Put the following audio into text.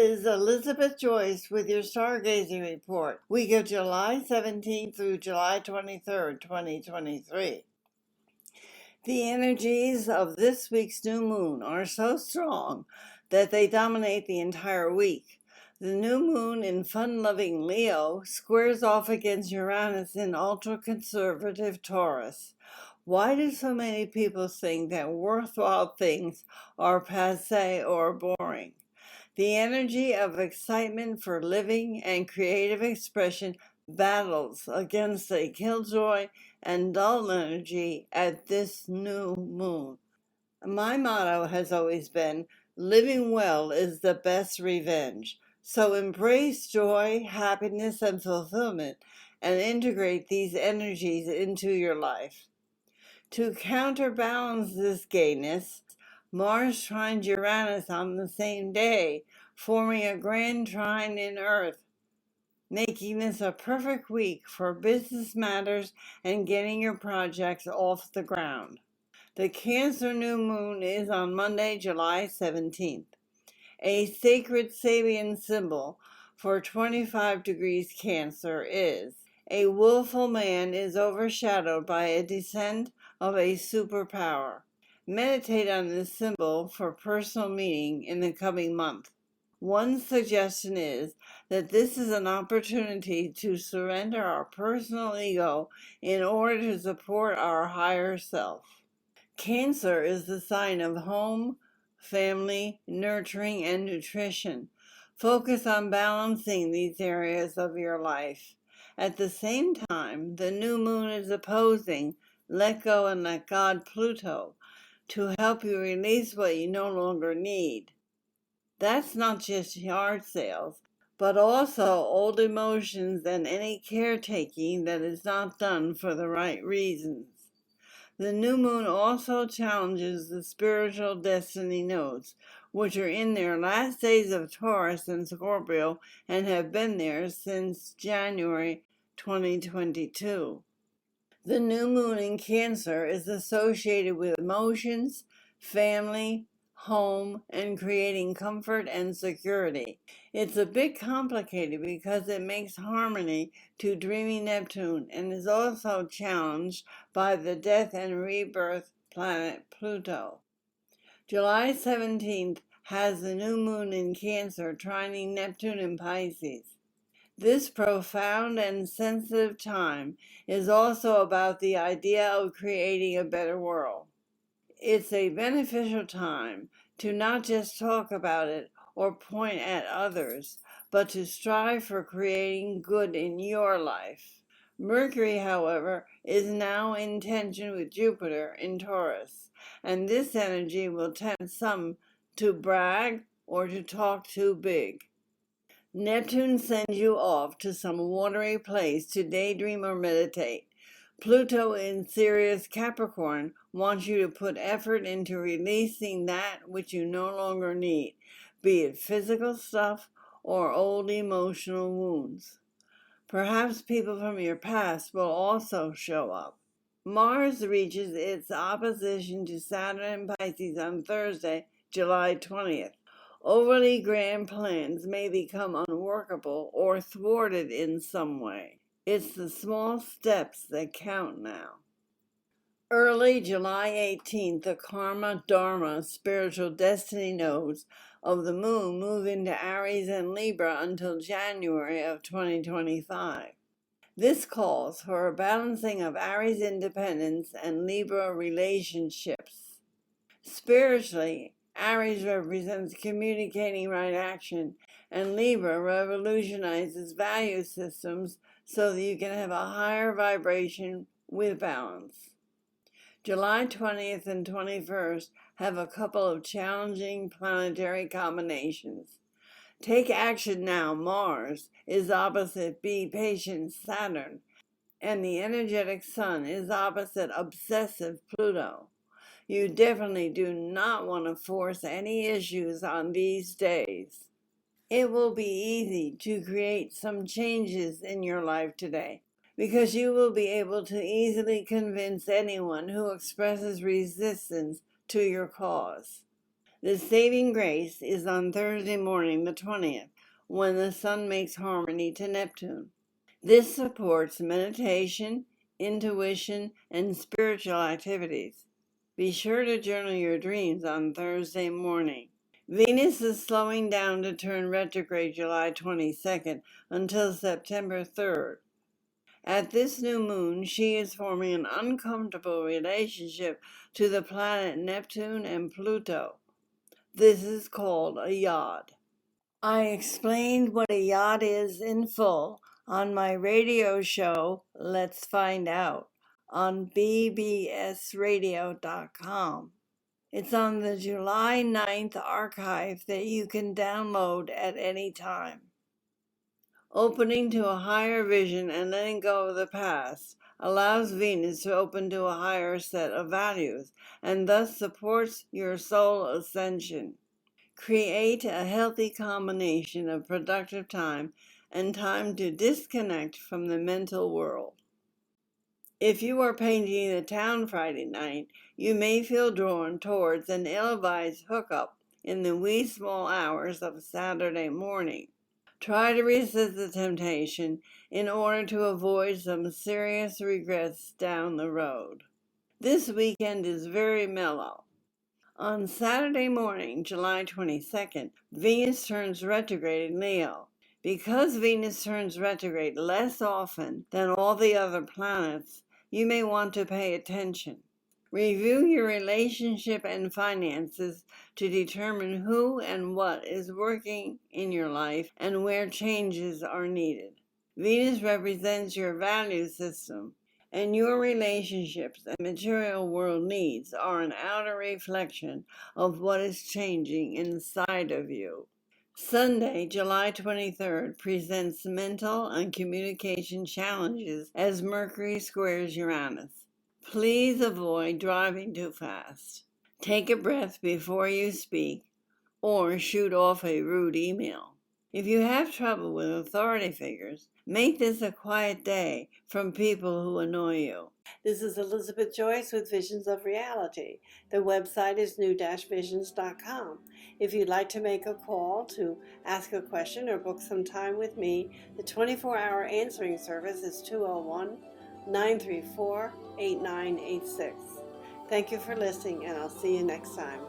is Elizabeth Joyce with your Stargazing report, week of July 17th through July 23rd, 2023. The energies of this week's new moon are so strong that they dominate the entire week. The new moon in fun-loving Leo squares off against Uranus in ultra-conservative Taurus. Why do so many people think that worthwhile things are passé or boring? The energy of excitement for living and creative expression battles against a killjoy and dull energy at this new moon. My motto has always been, living well is the best revenge. So embrace joy, happiness, and fulfillment and integrate these energies into your life. To counterbalance this gayness, Mars trines Uranus on the same day, forming a grand trine in Earth, making this a perfect week for business matters and getting your projects off the ground. The Cancer new moon is on Monday, July 17th. A sacred Sabian symbol for 25 degrees Cancer is a willful man is overshadowed by a descent of a superpower. Meditate on this symbol for personal meaning in the coming month. One suggestion is that this is an opportunity to surrender our personal ego in order to support our higher self. Cancer is the sign of home, family, nurturing, and nutrition. Focus on balancing these areas of your life. At the same time, the new moon is opposing Let Go and Let God Pluto to help you release what you no longer need. That's not just yard sales, but also old emotions and any caretaking that is not done for the right reasons. The new moon also challenges the spiritual destiny nodes, which are in their last days of Taurus and Scorpio and have been there since January 2022. The new moon in Cancer is associated with emotions, family, home, and creating comfort and security. It's a bit complicated because it makes harmony to dreamy Neptune and is also challenged by the death and rebirth planet Pluto. July 17th has the new moon in Cancer trining Neptune in Pisces. This profound and sensitive time is also about the idea of creating a better world. It's a beneficial time to not just talk about it or point at others, but to strive for creating good in your life. Mercury, however, is now in tension with Jupiter in Taurus, and this energy will tempt some to brag or to talk too big. Neptune sends you off to some watery place to daydream or meditate. Pluto in Sirius Capricorn wants you to put effort into releasing that which you no longer need, be it physical stuff or old emotional wounds. Perhaps people from your past will also show up. Mars reaches its opposition to Saturn in Pisces on Thursday, July 20th. Overly grand plans may become unworkable or thwarted in some way. It's the small steps that count now. Early July 18th, the Karma Dharma spiritual destiny nodes of the moon move into Aries and Libra until January of 2025. This calls for a balancing of Aries independence and Libra relationships. Spiritually, Aries represents communicating right action, and Libra revolutionizes value systems so that you can have a higher vibration with balance. July 20th and 21st have a couple of challenging planetary combinations. Take action now, Mars is opposite Be Patient Saturn, and the energetic Sun is opposite obsessive Pluto. You definitely do not want to force any issues on these days. It will be easy to create some changes in your life today because you will be able to easily convince anyone who expresses resistance to your cause. The saving grace is on Thursday morning, the 20th, when the Sun makes harmony to Neptune. This supports meditation, intuition, and spiritual activities. Be sure to journal your dreams on Thursday morning. Venus is slowing down to turn retrograde July 22nd until September 3rd. At this new moon, she is forming an uncomfortable relationship to the planet Neptune and Pluto. This is called a yod. I explained what a yod is in full on my radio show, Let's Find Out, on bbsradio.com. It's on the July 9th archive that you can download at any time. Opening to a higher vision and letting go of the past allows Venus to open to a higher set of values and thus supports your soul ascension. Create a healthy combination of productive time and time to disconnect from the mental world. If you are painting the town Friday night, you may feel drawn towards an ill-advised hookup in the wee small hours of Saturday morning. Try to resist the temptation in order to avoid some serious regrets down the road. This weekend is very mellow. On Saturday morning, July 22nd, Venus turns retrograde in Leo. Because Venus turns retrograde less often than all the other planets, you may want to pay attention. Review your relationship and finances to determine who and what is working in your life and where changes are needed. Venus represents your value system, and your relationships and material world needs are an outer reflection of what is changing inside of you. Sunday, July 23rd, presents mental and communication challenges as Mercury squares Uranus. Please avoid driving too fast. Take a breath before you speak or shoot off a rude email. If you have trouble with authority figures, make this a quiet day from people who annoy you. This is Elizabeth Joyce with Visions of Reality. The website is new-visions.com. If you'd like to make a call to ask a question or book some time with me, the 24-hour answering service is 201-934-8986. Thank you for listening, and I'll see you next time.